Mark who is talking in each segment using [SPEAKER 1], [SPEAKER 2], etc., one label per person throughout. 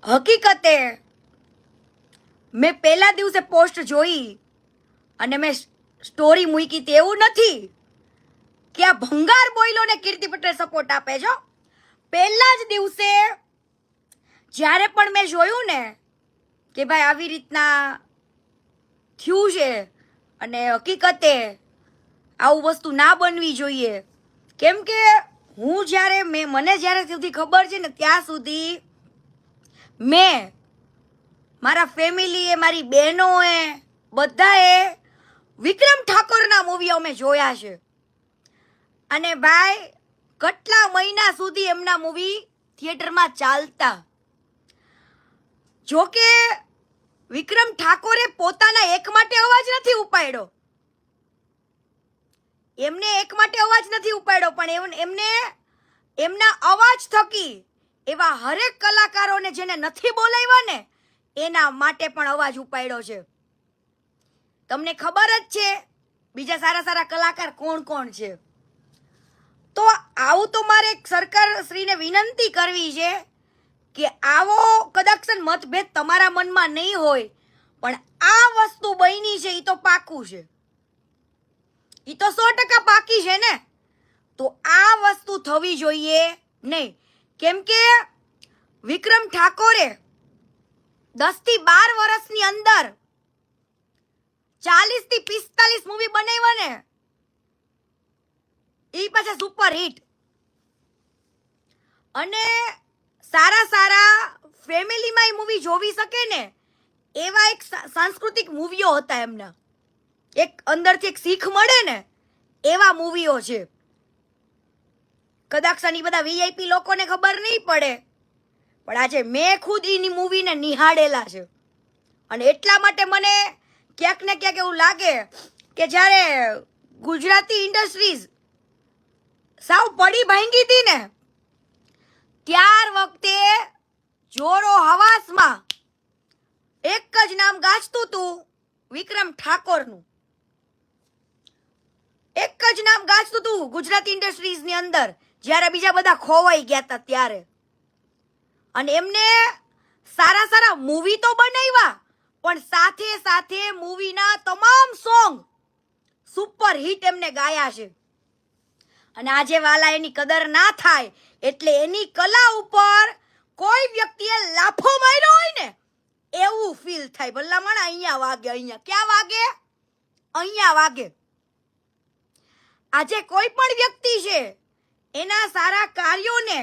[SPEAKER 1] હકીકતે મેં પહેલા દિવસે પોસ્ટ જોઈ અને મેં સ્ટોરી મૂકી તે એવું નથી કે આ ભંગાર બોયલોને કીર્તિ પટેલ સપોર્ટ આપે છો. પહેલા જ દિવસે જ્યારે પણ મેં જોયું ને કે ભાઈ આવી રીતના થયું છે અને હકીકતે આવું વસ્તુ ના બનવી જોઈએ, કેમ કે મને જ્યારે સુધી ખબર છે ને ત્યાં સુધી મેં મારા ફેમિલીએ, મારી બહેનોએ, બધાએ વિક્રમ ઠાકોરના મૂવીઓ મેં જોયા છે. અને ભાઈ કેટલા મહિના સુધી એમના મૂવી થિયેટરમાં ચાલતા. જોકે વિક્રમ ઠાકોરે પોતાના એક માટે અવાજ નથી ઉપાડ્યો, પણ એમને એમના અવાજ થકી એવા હરેક કલાકારોને જેને નથી બોલાવ્યા ને એના માટે પણ અવાજ ઉપાડ્યો છે. તમને ખબર જ છે બીજા સારા સારા કલાકાર કોણ કોણ છે. તો આવું તો મારે સરકાર શ્રીને વિનંતી કરવી છે કે આવો કદાચ મતભેદ તમારા મનમાં નહીં હોય, પણ આ વસ્તુ બની છે એ તો પાકું છે, એ તો 100% પાકી છે ને. તો આ વસ્તુ થવી જોઈએ નહીં, કેમ કે વિક્રમ ઠાકોરે 10 થી 12 વર્ષની અંદર 40 થી 45 મૂવી બનાવ્યા ને, એ પાછા સુપર હિટ. અને સારા સારા ફેમિલીમાં એ મૂવી જોવી શકે ને એવા એક સાંસ્કૃતિક મૂવીઓ હતા એમના, એક અંદરથી એક શીખ મળે ને એવા મૂવીઓ છે. કદાચ એ બધા વીઆઈપી લોકોને ખબર નહીં પડે, પણ આજે મેં ખુદ એની મૂવીને નિહાળેલા છે. અને એટલા માટે મને ક્યાંક ને ક્યાંક એવું લાગે કે જ્યારે ગુજરાતી ઇન્ડસ્ટ્રીઝ સાવ પડી ભાંગી હતી ને ત્યાર વખતે જોરો હવાસમાં એક જ નામ ગાજતું હતું વિક્રમ ઠાકોરનું, એક જ નામ ગાજતું હતું ગુજરાતી ઇન્ડસ્ટ્રીઝની અંદર, જ્યારે બીજા બધા ખોવાઈ ગયા હતા ત્યારે. અને એમને સારા સારા મૂવી તો બનાવ્યા, પણ સાથે સાથે મૂવીના તમામ સોંગ સુપર હિટ એમને ગાયા છે. અને આજે વાલા એની કદર ના થાય એટલે એની કલા ઉપર કોઈ વ્યક્તિએ લાફો માર્યો હોય ને એવું ફીલ થાય. ભલામણ અહીંયા વાગે, અહીંયા ક્યાં વાગે? અહીંયા વાગે. આજે કોઈ પણ વ્યક્તિ છે એના સારા કાર્યોને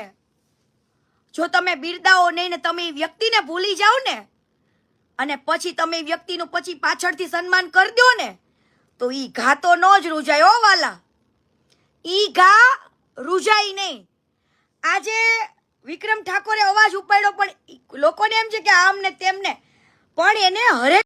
[SPEAKER 1] જો તમે બિરદાવો નહીં ને તમે એ વ્યક્તિને ભૂલી જાઓ ને અને પછી તમે એ વ્યક્તિનું પછી પાછળથી સન્માન કરી દો ને તો ઈ ઘા તો ન જ રૂજાય હો વાલા, ઈ ઘા રૂજાય નહીં. આજે વિક્રમ ઠાકોરે અવાજ ઉપાડ્યો, પણ લોકોને એમ છે કે આમ ને તેમને, પણ એને હરેક